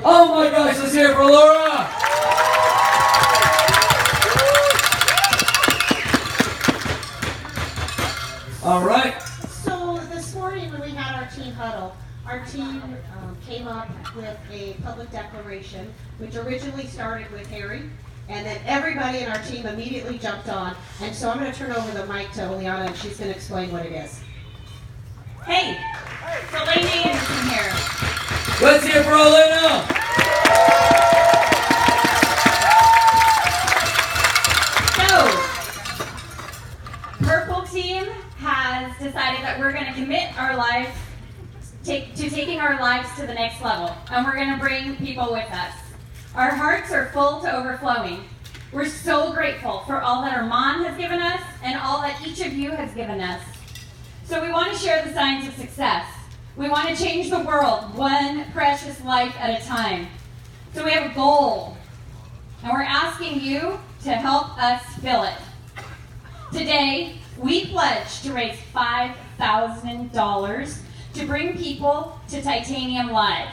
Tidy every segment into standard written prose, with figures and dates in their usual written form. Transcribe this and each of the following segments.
Oh my gosh, let's hear it for Laura! All right. So this morning when we had our team huddle, our team came up with a public declaration, which originally started with Harry, and then everybody in our team immediately jumped on. And so I'm going to turn over the mic to Oleana, and she's going to explain what it is. Hey, it's Elaine Anderson here. Let's hear it for Elena! So, Purple Team has decided that we're going to commit our life to taking our lives to the next level, and we're going to bring people with us. Our hearts are full to overflowing. We're so grateful for all that Armand has given us and all that each of you has given us. So we want to share the signs of success. We want to change the world one precious life at a time. So we have a goal, and we're asking you to help us fill it. Today, we pledge to raise $5,000 to bring people to Titanium Live.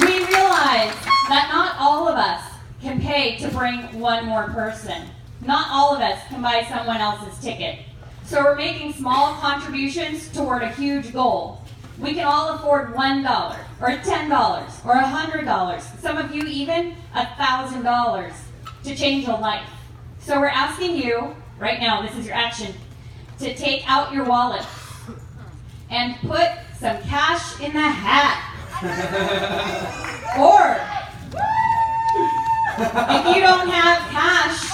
We realize that not all of us can pay to bring one more person. Not all of us can buy someone else's ticket. So we're making small contributions toward a huge goal. We can all afford $1 or $10 or $100. Some of you even $1,000 to change a life. So we're asking you, right now, this is your action, to take out your wallet and put some cash in the hat. Or, if you don't have cash,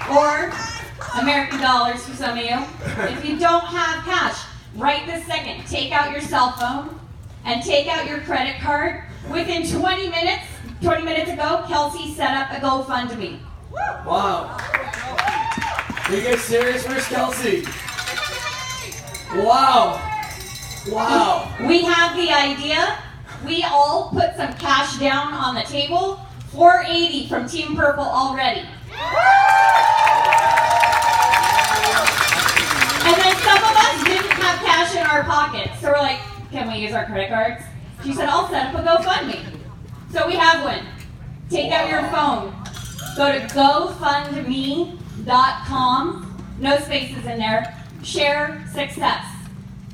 or American dollars for some of you, if you don't have cash, right this second, take out your cell phone and take out your credit card. Within 20 minutes ago, Kelsey set up a GoFundMe. Wow. We get serious. Where's Kelsey? Wow. Wow. We have the idea. We all put some cash down on the table. $480 from Team Purple already. And then some of us didn't have cash in our pockets. So we're like, can we use our credit cards? She said, I'll set up a GoFundMe. So we have one. Take out your phone. Go to GoFundMe.com. No spaces in there. Share success.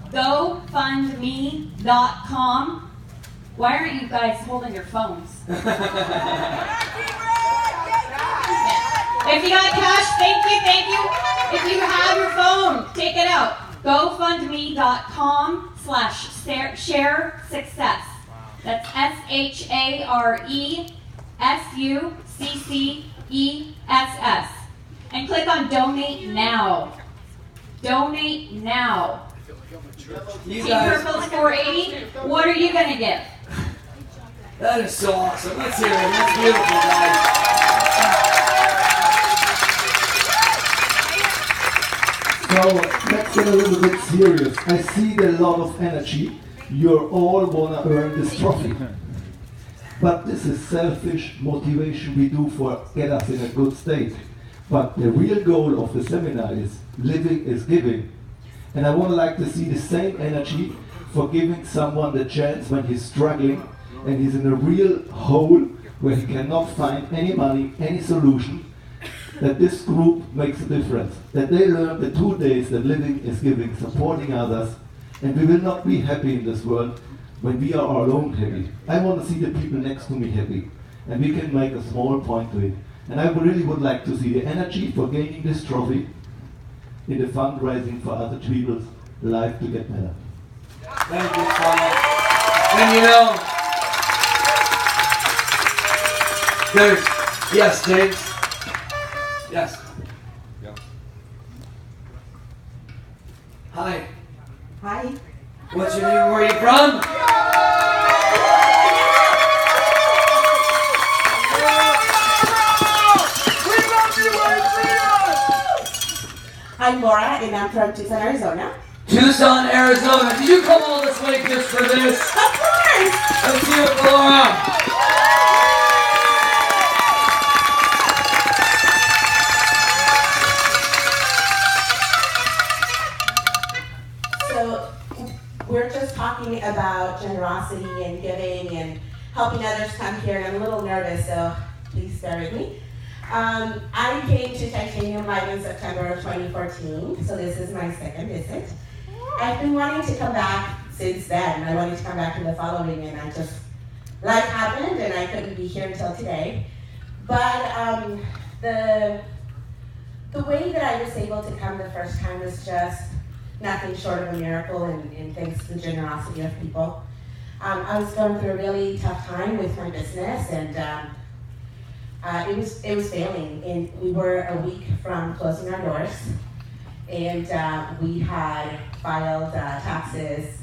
GoFundMe.com. Why aren't you guys holding your phones? If you got cash, thank you. If you have your phone, take it out. GoFundMe.com/share success. That's ShareSuccess. And click on donate now. Donate now. You Team guys, Purple's $480. What are you gonna give? that is so awesome. Let's hear it. That's beautiful, guys. So let's get a little bit serious. I see a lot of energy. You all wanna earn this trophy. But this is selfish motivation we do for get us in a good state. But the real goal of the seminar is living is giving. And I would like to see the same energy for giving someone the chance when he's struggling and he's in a real hole where he cannot find any money, any solution, that this group makes a difference. That they learn the 2 days that living is giving, supporting others, and we will not be happy in this world when we are alone happy. I want to see the people next to me happy, and we can make a small point to it. And I really would like to see the energy for gaining this trophy in the fundraising for other people's life to get better. Thank you, Paul. And you know, there's, yes, James. Yes. Yeah. Hi. Hi. What's your name? Where are you from? I'm Laura, and I'm from Tucson, Arizona. Tucson, Arizona. Did you come all this way just for this? Of course! Let's hear it for Laura. So we're just talking about generosity and giving and helping others come here, and I'm a little nervous, so please bear with me. I came to Titanium Live in September of 2014, so this is my second visit. I've been wanting to come back since then. I wanted to come back in the following, and life happened, and I couldn't be here until today. But the way that I was able to come the first time was just nothing short of a miracle, and thanks to the generosity of people. I was going through a really tough time with my business, and it was failing. And we were a week from closing our doors, and we had filed taxes,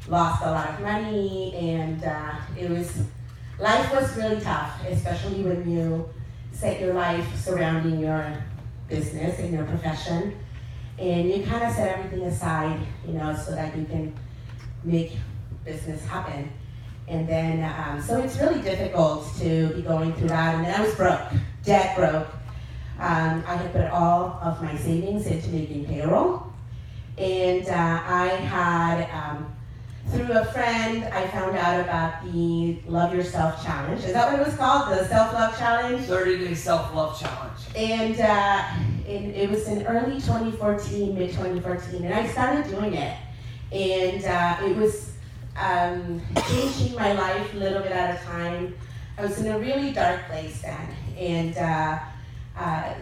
lost a lot of money, and life was really tough, especially when you set your life surrounding your business and your profession, and you kind of set everything aside, so that you can make business happen. And then, so it's really difficult to be going through that. And then I was broke, dead broke. I had put all of my savings into making payroll. And I had, through a friend, I found out about the Love Yourself Challenge. Is that what it was called? The Self-Love Challenge? 30-day self-love challenge. And it was in early 2014, mid-2014, and I started doing it. And it was changing my life a little bit at a time. I was in a really dark place then. And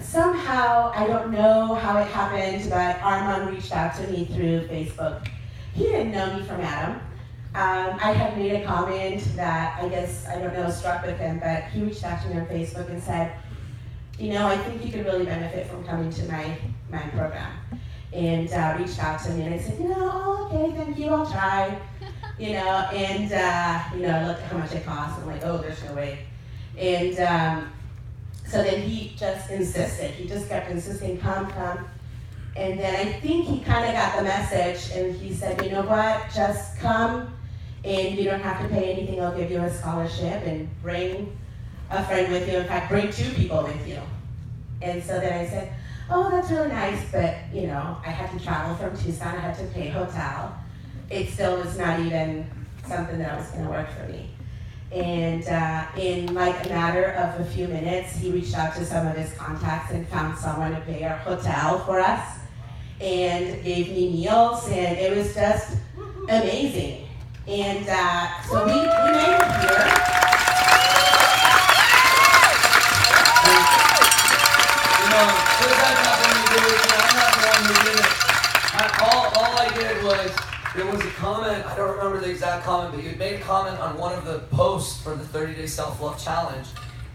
somehow, I don't know how it happened, but Armand reached out to me through Facebook. He didn't know me from Adam. I had made a comment that I guess, I don't know, struck with him, but he reached out to me on Facebook and said, I think you could really benefit from coming to my program. And reached out to me, and I said, okay, thank you, I'll try. And I looked at how much it cost, and I'm like, oh, there's no way. And so then he just insisted. He just kept insisting, come. And then I think he kind of got the message, and he said, you know what, just come, and you don't have to pay anything. I'll give you a scholarship, and bring a friend with you. In fact, bring 2 people with you. And so then I said, oh, that's really nice, but I had to travel from Tucson. I had to pay hotel. It still was not even something that was going to work for me. And in like a matter of a few minutes, he reached out to some of his contacts and found someone to pay our hotel for us and gave me meals, and it was just amazing. And so we made it here. All I did was, there was a comment, I don't remember the exact comment, but you had made a comment on one of the posts for the 30-day self-love challenge,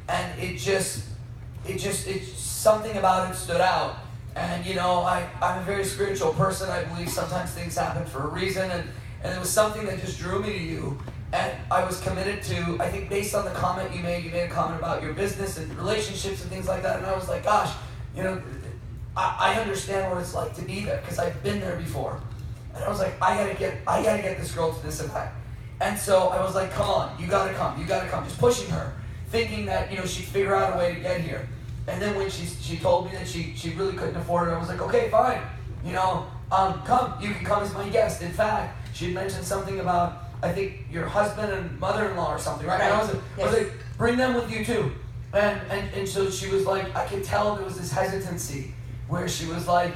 and it something about it stood out. And I'm a very spiritual person. I believe sometimes things happen for a reason, and it was something that just drew me to you. And I was committed to, I think based on the comment you made a comment about your business and relationships and things like that, and I was like, gosh, I understand what it's like to be there, because I've been there before. And I was like, I gotta get this girl to this event. And so I was like, come on, you gotta come, just pushing her, thinking that, she'd figure out a way to get here. And then when she told me that she really couldn't afford it, I was like, okay, fine, come, you can come as my guest. In fact, she had mentioned something about, I think, your husband and mother-in-law or something, right? And I was like, bring them with you too. And so she was like, I could tell there was this hesitancy where she was like,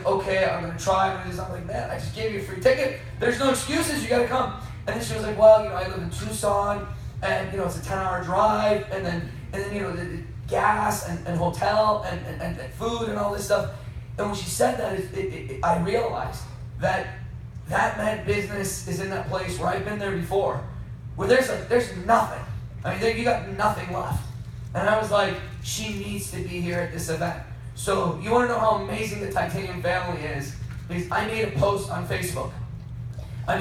okay, I'm gonna try, I'm gonna do something. I'm like, man, I just gave you a free ticket. There's no excuses, you gotta come. And then she was like, well, I live in Tucson, and it's a 10-hour drive, and then the gas and hotel and food and all this stuff. And when she said that, I realized that meant business is in that place where I've been there before, where there's nothing. I mean, you got nothing left. And I was like, she needs to be here at this event. So you want to know how amazing the Titanium family is? Because I made a post on Facebook. I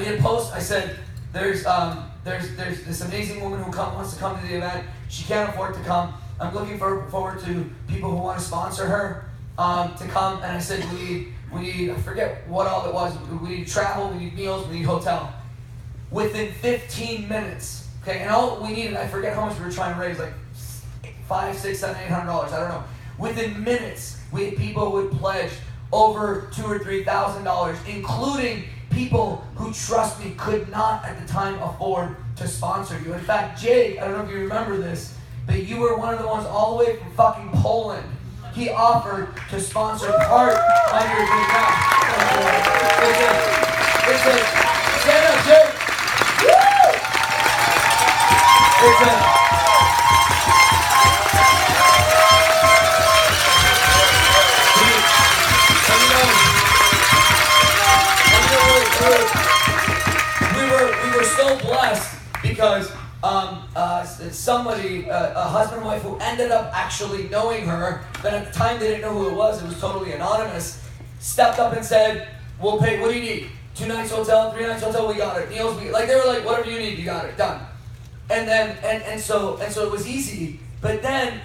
said, there's this amazing woman who wants to come to the event. She can't afford to come. I'm looking forward to people who want to sponsor her to come. And I said, we need, I forget what all it was. We need travel, we need meals, we need hotel. Within 15 minutes, okay, and all we needed, I forget how much we were trying to raise, like $500, $600, $700, $800, I don't know. Within minutes, we had people who had pledged over $2,000 or $3,000, including people who, trust me, could not at the time afford to sponsor you. In fact, Jake, I don't know if you remember this, but you were one of the ones all the way from fucking Poland. He offered to sponsor part of your big round. Stand up, Jake. Woo! We were so blessed because somebody, a husband and wife who ended up actually knowing her, but at the time they didn't know who it was totally anonymous, stepped up and said, we'll pay, what do you need? 2 nights hotel, 3 nights hotel, we got it. Meals, they were like, whatever you need, you got it, done. And then, and so it was easy, but then,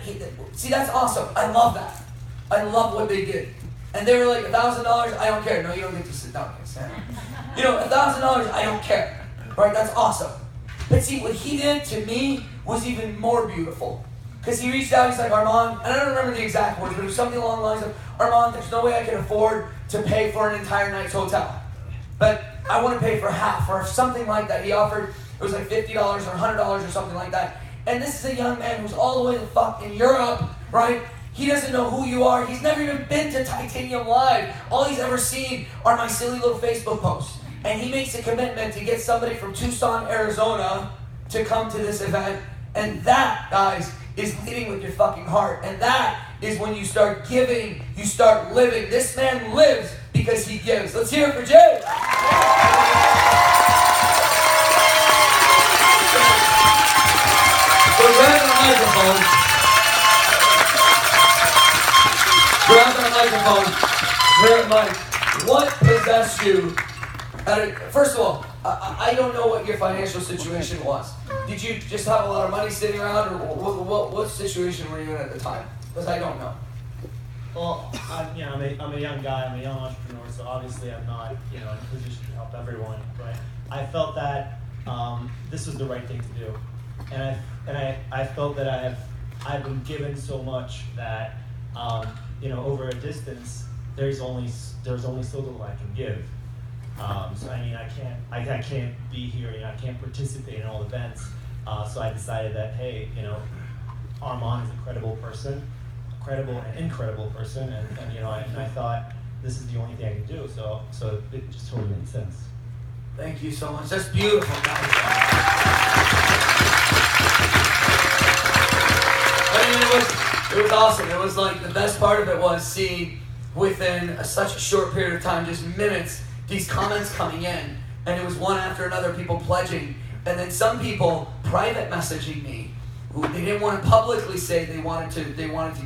see, that's awesome. I love that. I love what they did. And they were like, $1,000, I don't care. No, you don't get to sit down. You know, $1,000, I don't care. Right, that's awesome. But see, what he did to me was even more beautiful. Because he reached out, he's like, Armand, and I don't remember the exact words, but it was something along the lines of, Armand, there's no way I can afford to pay for an entire night's hotel. But I want to pay for half, or something like that. He offered, it was like $50 or $100 or something like that. And this is a young man who's all the way the fuck in Europe, right? He doesn't know who you are. He's never even been to Titanium Live. All he's ever seen are my silly little Facebook posts. And he makes a commitment to get somebody from Tucson, Arizona to come to this event. And that, guys, is leading with your fucking heart. And that is when you start giving, you start living. This man lives because he gives. Let's hear it for Jay. So grab the microphone. Grab the microphone. Grab the mic. What possessed you? First of all, I don't know what your financial situation was. Did you just have a lot of money sitting around, or what situation were you in at the time? Because I don't know. Well, I'm a young guy. I'm a young entrepreneur, so obviously I'm not, in a position to help everyone. But I felt that this was the right thing to do, and I felt that I've been given so much that over a distance there's only so little I can give. So I mean, I can't be here. I can't participate in all the events. So I decided that, hey, Armand is a credible person, and incredible person, and I thought this is the only thing I can do. So it just totally made sense. Thank you so much. That's beautiful, guys. I mean, it was awesome. It was like the best part of it was seeing within such a short period of time, just minutes, these comments coming in, and it was one after another, people pledging, and then some people private messaging me who they didn't want to publicly say they wanted to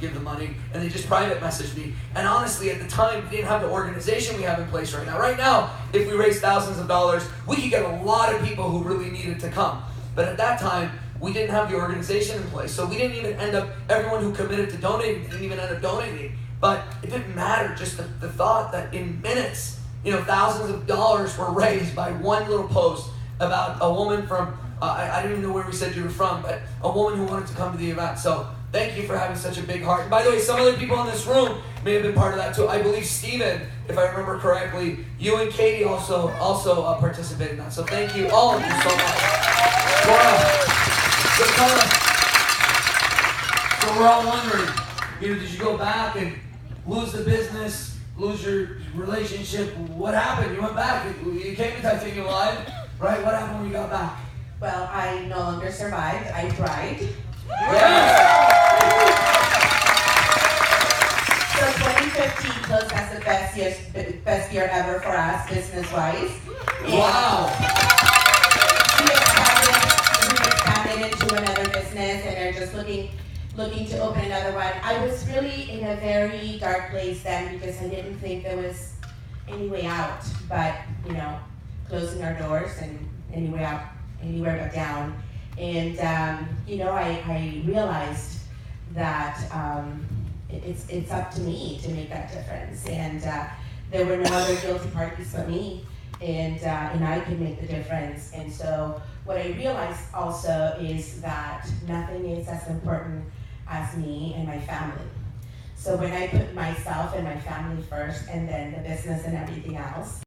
give the money, and they just private messaged me. And honestly, at the time, we didn't have the organization we have in place right now. Right now, if we raise thousands of dollars, we could get a lot of people who really needed to come. But at that time, we didn't have the organization in place, so we didn't even end up, everyone who committed to donating didn't even end up donating. But it didn't matter, just the thought that in minutes, thousands of dollars were raised by one little post about a woman from, I don't even know where we said you were from, but a woman who wanted to come to the event. So thank you for having such a big heart. And by the way, some other people in this room may have been part of that too. I believe Steven, if I remember correctly, you and Katie also participated in that. So thank you, all of you, so much. So we're all wondering, did you go back and lose the business, lose your relationship? What happened? You went back. You came to Titanium Live, right? What happened when you got back? Well, I no longer survived. I tried. Yes. So 2015 closed as the best year ever for us, business-wise. Wow. We expanded into another business, and they're just looking to open another one. I was really in a very dark place then because I didn't think there was any way out, but closing our doors and anywhere but down. And I realized that it's up to me to make that difference. And there were no other guilty parties but me, and I could make the difference. And so what I realized also is that nothing is as important as me and my family. So when I put myself and my family first, and then the business and everything else,